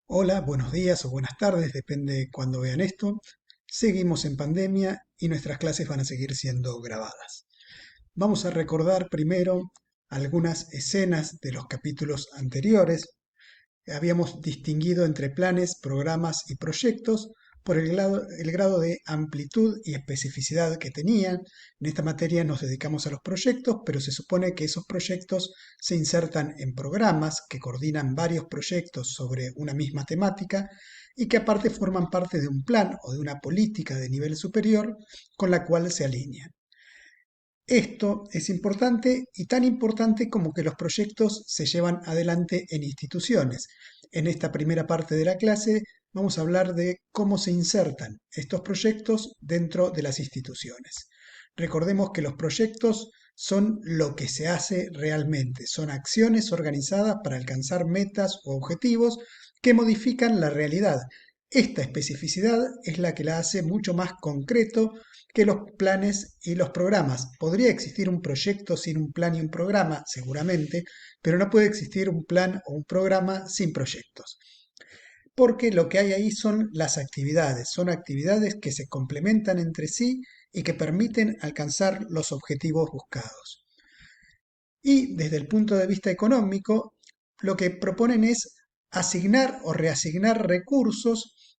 Hola, buenos días o buenas tardes, depende de cuándo vean esto. Seguimos en pandemia y nuestras clases van a seguir siendo grabadas. Vamos a recordar primero algunas escenas de los capítulos anteriores. Habíamos distinguido entre planes, programas y proyectos por el grado de amplitud y especificidad que tenían. En esta materia nos dedicamos a los proyectos, pero se supone que esos proyectos se insertan en programas que coordinan varios proyectos sobre una misma temática y que aparte forman parte de un plan o de una política de nivel superior con la cual se alinean. Esto es importante y tan importante como que los proyectos se llevan adelante en instituciones. En esta primera parte de la clase vamos a hablar de cómo se insertan estos proyectos dentro de las instituciones. Recordemos que los proyectos son lo que se hace realmente, son acciones organizadas para alcanzar metas o objetivos que modifican la realidad. Esta especificidad es la que la hace mucho más concreto que los planes y los programas. Podría existir un proyecto sin un plan y un programa, seguramente, pero no puede existir un plan o un programa sin proyectos. Porque lo que hay ahí son actividades que se complementan entre sí y que permiten alcanzar los objetivos buscados. Y desde el punto de vista económico, lo que proponen es asignar o reasignar recursos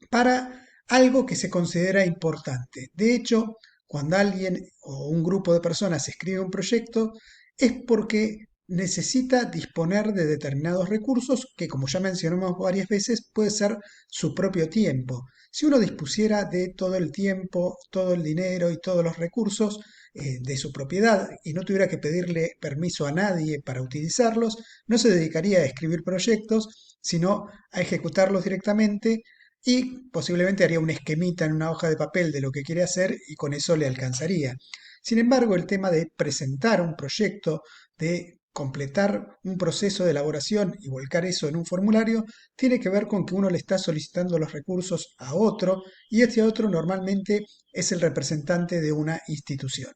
para algo que se considera importante. De hecho, cuando alguien o un grupo de personas escribe un proyecto, es porque necesita disponer de determinados recursos que, como ya mencionamos varias veces, puede ser su propio tiempo. Si uno dispusiera de todo el tiempo, todo el dinero y todos los recursos de su propiedad y no tuviera que pedirle permiso a nadie para utilizarlos, no se dedicaría a escribir proyectos, sino a ejecutarlos directamente y posiblemente haría un esquemita en una hoja de papel de lo que quiere hacer y con eso le alcanzaría. Sin embargo, el tema de presentar un proyecto, de completar un proceso de elaboración y volcar eso en un formulario, tiene que ver con que uno le está solicitando los recursos a otro y este otro normalmente es el representante de una institución.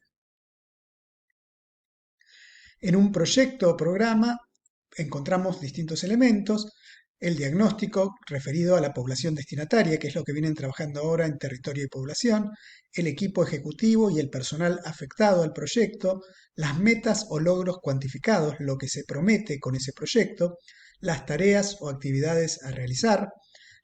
En un proyecto o programa encontramos distintos elementos, el diagnóstico referido a la población destinataria, que es lo que vienen trabajando ahora en territorio y población, el equipo ejecutivo y el personal afectado al proyecto, las metas o logros cuantificados, lo que se promete con ese proyecto, las tareas o actividades a realizar,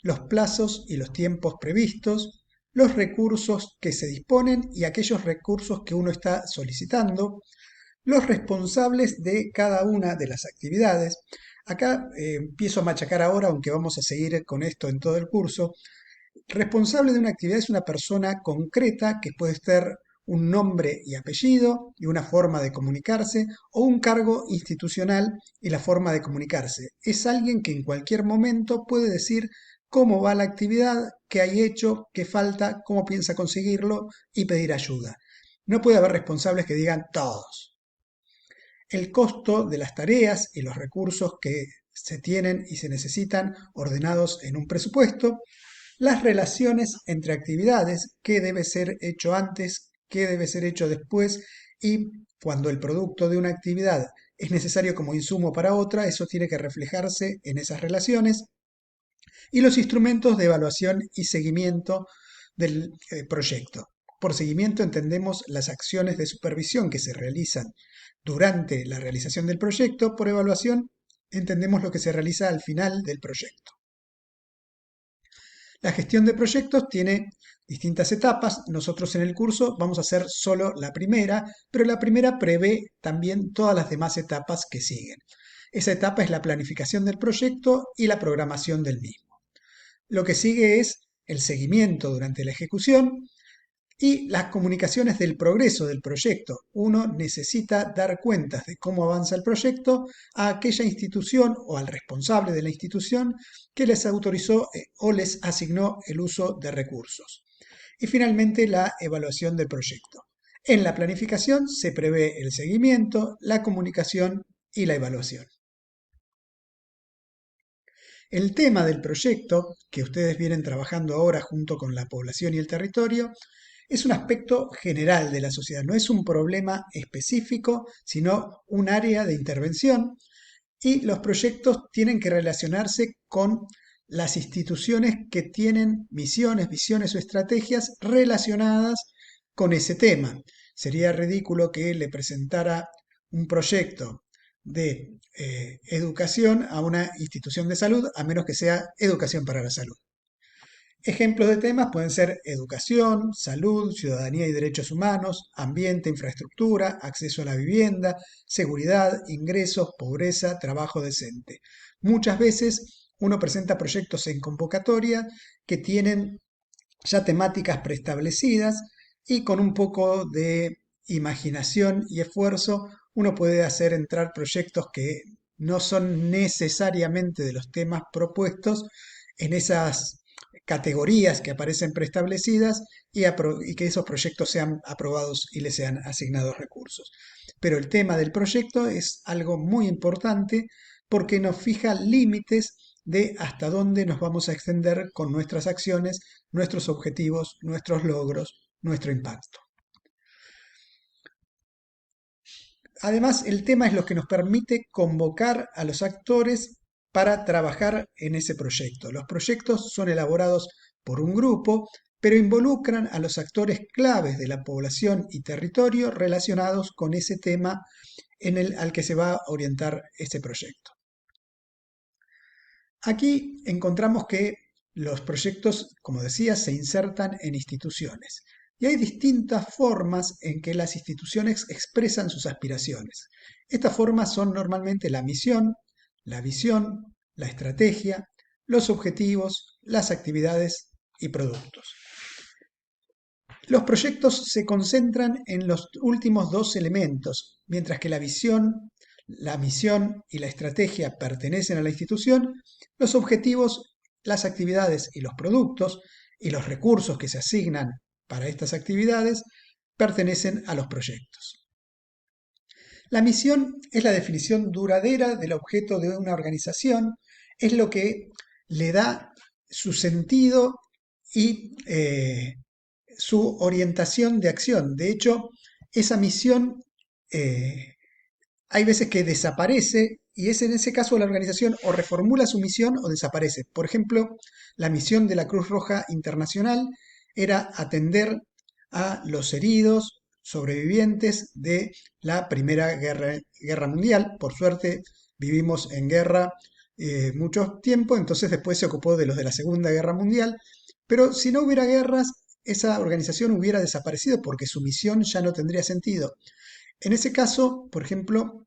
los plazos y los tiempos previstos, los recursos que se disponen y aquellos recursos que uno está solicitando, los responsables de cada una de las actividades. Acá empiezo a machacar ahora, aunque vamos a seguir con esto en todo el curso. Responsable de una actividad es una persona concreta que puede ser un nombre y apellido y una forma de comunicarse o un cargo institucional y la forma de comunicarse. Es alguien que en cualquier momento puede decir cómo va la actividad, qué hay hecho, qué falta, cómo piensa conseguirlo y pedir ayuda. No puede haber responsables que digan todos. El costo de las tareas y los recursos que se tienen y se necesitan ordenados en un presupuesto, las relaciones entre actividades, qué debe ser hecho antes, qué debe ser hecho después y cuando el producto de una actividad es necesario como insumo para otra, eso tiene que reflejarse en esas relaciones y los instrumentos de evaluación y seguimiento del proyecto. Por seguimiento entendemos las acciones de supervisión que se realizan durante la realización del proyecto. Por evaluación entendemos lo que se realiza al final del proyecto. La gestión de proyectos tiene distintas etapas. Nosotros en el curso vamos a hacer solo la primera, pero la primera prevé también todas las demás etapas que siguen. Esa etapa es la planificación del proyecto y la programación del mismo. Lo que sigue es el seguimiento durante la ejecución y las comunicaciones del progreso del proyecto. Uno necesita dar cuentas de cómo avanza el proyecto a aquella institución o al responsable de la institución que les autorizó o les asignó el uso de recursos. Y finalmente la evaluación del proyecto. En la planificación se prevé el seguimiento, la comunicación y la evaluación. El tema del proyecto, que ustedes vienen trabajando ahora junto con la población y el territorio, es un aspecto general de la sociedad, no es un problema específico, sino un área de intervención y los proyectos tienen que relacionarse con las instituciones que tienen misiones, visiones o estrategias relacionadas con ese tema. Sería ridículo que le presentara un proyecto de educación a una institución de salud, a menos que sea educación para la salud. Ejemplos de temas pueden ser educación, salud, ciudadanía y derechos humanos, ambiente, infraestructura, acceso a la vivienda, seguridad, ingresos, pobreza, trabajo decente. Muchas veces uno presenta proyectos en convocatoria que tienen ya temáticas preestablecidas y con un poco de imaginación y esfuerzo uno puede hacer entrar proyectos que no son necesariamente de los temas propuestos en esas categorías que aparecen preestablecidas y que esos proyectos sean aprobados y les sean asignados recursos. Pero el tema del proyecto es algo muy importante porque nos fija límites de hasta dónde nos vamos a extender con nuestras acciones, nuestros objetivos, nuestros logros, nuestro impacto. Además, el tema es lo que nos permite convocar a los actores para trabajar en ese proyecto. Los proyectos son elaborados por un grupo, pero involucran a los actores claves de la población y territorio relacionados con ese tema al que se va a orientar ese proyecto. Aquí encontramos que los proyectos, como decía, se insertan en instituciones. Y hay distintas formas en que las instituciones expresan sus aspiraciones. Estas formas son normalmente la misión, la visión, la estrategia, los objetivos, las actividades y productos. Los proyectos se concentran en los últimos dos elementos, mientras que la visión, la misión y la estrategia pertenecen a la institución, los objetivos, las actividades y los productos y los recursos que se asignan para estas actividades pertenecen a los proyectos. La misión es la definición duradera del objeto de una organización, es lo que le da su sentido y su orientación de acción. De hecho, esa misión hay veces que desaparece y es en ese caso la organización o reformula su misión o desaparece. Por ejemplo, la misión de la Cruz Roja Internacional era atender a los heridos sobrevivientes de la Primera Guerra Mundial. Por suerte vivimos en guerra mucho tiempo, entonces después se ocupó de los de la Segunda Guerra Mundial. Pero si no hubiera guerras, esa organización hubiera desaparecido porque su misión ya no tendría sentido. En ese caso, por ejemplo,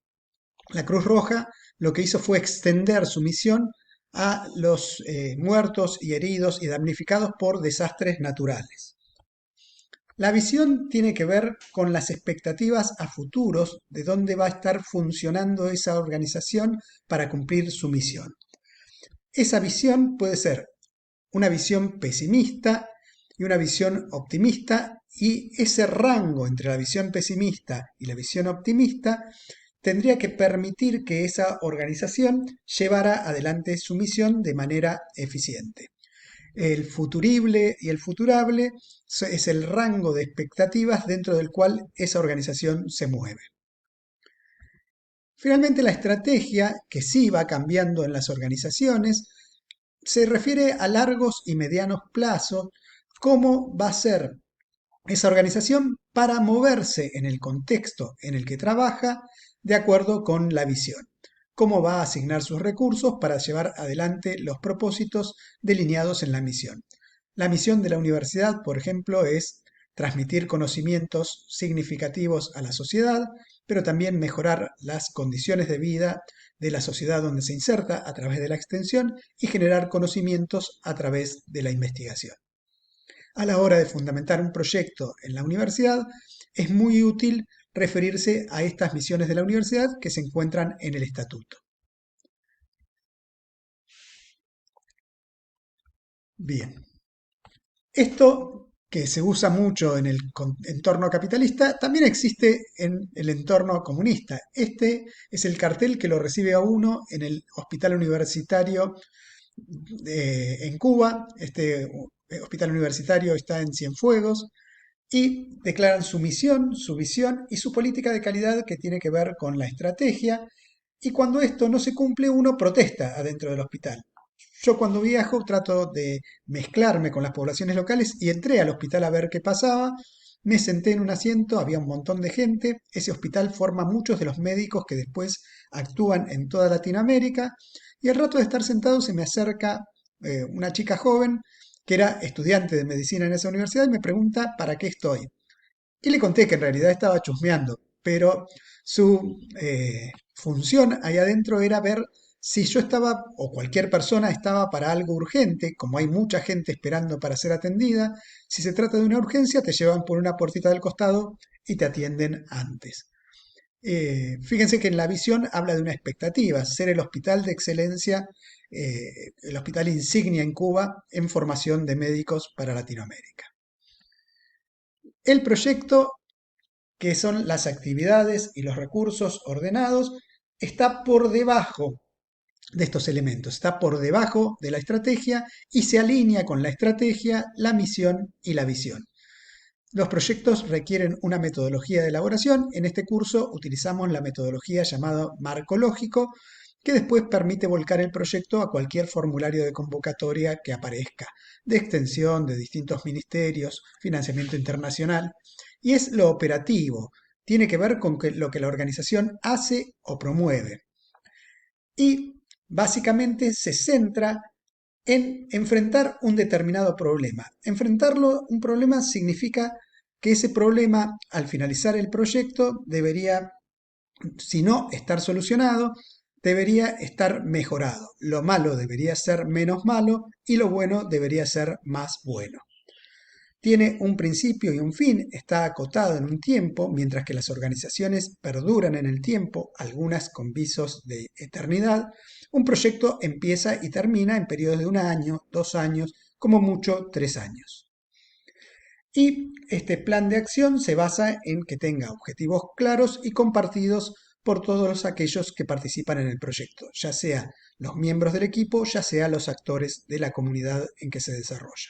la Cruz Roja lo que hizo fue extender su misión a los muertos y heridos y damnificados por desastres naturales. La visión tiene que ver con las expectativas a futuros de dónde va a estar funcionando esa organización para cumplir su misión. Esa visión puede ser una visión pesimista y una visión optimista, y ese rango entre la visión pesimista y la visión optimista tendría que permitir que esa organización llevara adelante su misión de manera eficiente. El futurible y el futurable es el rango de expectativas dentro del cual esa organización se mueve. Finalmente, la estrategia, que sí va cambiando en las organizaciones, se refiere a largos y medianos plazos, cómo va a ser esa organización para moverse en el contexto en el que trabaja de acuerdo con la visión. Cómo va a asignar sus recursos para llevar adelante los propósitos delineados en la misión. La misión de la universidad, por ejemplo, es transmitir conocimientos significativos a la sociedad, pero también mejorar las condiciones de vida de la sociedad donde se inserta a través de la extensión y generar conocimientos a través de la investigación. A la hora de fundamentar un proyecto en la universidad, es muy útil referirse a estas misiones de la universidad que se encuentran en el estatuto. Bien, esto que se usa mucho en el entorno capitalista también existe en el entorno comunista. Este es el cartel que lo recibe a uno en el hospital universitario en Cuba. Este hospital universitario está en Cienfuegos y declaran su misión, su visión y su política de calidad que tiene que ver con la estrategia. Y cuando esto no se cumple, uno protesta adentro del hospital. Yo cuando viajo trato de mezclarme con las poblaciones locales y entré al hospital a ver qué pasaba. Me senté en un asiento, había un montón de gente. Ese hospital forma muchos de los médicos que después actúan en toda Latinoamérica. Y al rato de estar sentado se me acerca una chica joven que era estudiante de medicina en esa universidad y me pregunta para qué estoy. Y le conté que en realidad estaba chusmeando, pero su función ahí adentro era ver si yo estaba o cualquier persona estaba para algo urgente, como hay mucha gente esperando para ser atendida. Si se trata de una urgencia, te llevan por una puertita del costado y te atienden antes. Fíjense que en la visión habla de una expectativa, ser el hospital de excelencia, el hospital insignia en Cuba en formación de médicos para Latinoamérica. El proyecto, que son las actividades y los recursos ordenados, está por debajo de estos elementos, está por debajo de la estrategia y se alinea con la estrategia, la misión y la visión. Los proyectos requieren una metodología de elaboración. En este curso utilizamos la metodología llamada marco lógico, que después permite volcar el proyecto a cualquier formulario de convocatoria que aparezca, de extensión, de distintos ministerios, financiamiento internacional. Y es lo operativo, tiene que ver con lo que la organización hace o promueve. Y básicamente se centra en enfrentar un determinado problema. Enfrentarlo, un problema significa que ese problema, al finalizar el proyecto, debería, si no estar solucionado, debería estar mejorado. Lo malo debería ser menos malo y lo bueno debería ser más bueno. Tiene un principio y un fin, está acotado en un tiempo, mientras que las organizaciones perduran en el tiempo, algunas con visos de eternidad. Un proyecto empieza y termina en periodos de 1 año, 2 años, como mucho 3 años. Y este plan de acción se basa en que tenga objetivos claros y compartidos por todos aquellos que participan en el proyecto, ya sea los miembros del equipo, ya sea los actores de la comunidad en que se desarrolla.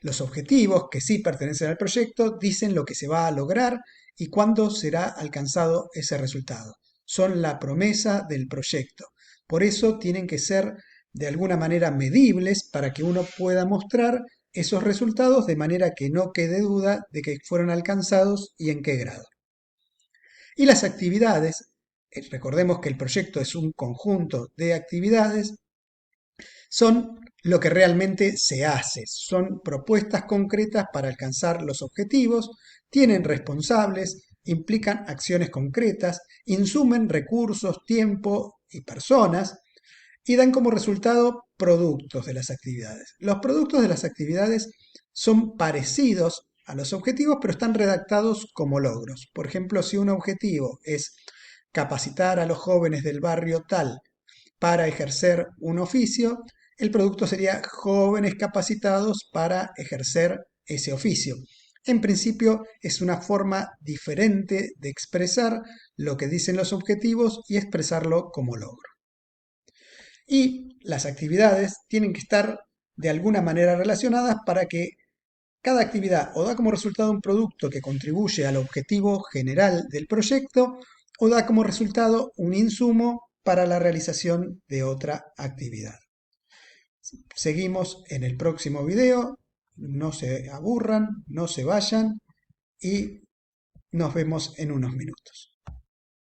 Los objetivos, que sí pertenecen al proyecto, dicen lo que se va a lograr y cuándo será alcanzado ese resultado. Son la promesa del proyecto. Por eso tienen que ser de alguna manera medibles para que uno pueda mostrar esos resultados de manera que no quede duda de que fueron alcanzados y en qué grado. Y las actividades, recordemos que el proyecto es un conjunto de actividades, son lo que realmente se hace, son propuestas concretas para alcanzar los objetivos, tienen responsables, implican acciones concretas, insumen recursos, tiempo y personas y dan como resultado productos de las actividades. Los productos de las actividades son parecidos a los objetivos, pero están redactados como logros. Por ejemplo, si un objetivo es capacitar a los jóvenes del barrio tal para ejercer un oficio, el producto sería jóvenes capacitados para ejercer ese oficio. En principio es una forma diferente de expresar lo que dicen los objetivos y expresarlo como logro. Y las actividades tienen que estar de alguna manera relacionadas para que cada actividad o da como resultado un producto que contribuye al objetivo general del proyecto o da como resultado un insumo para la realización de otra actividad. Seguimos en el próximo video, no se aburran, no se vayan y nos vemos en unos minutos.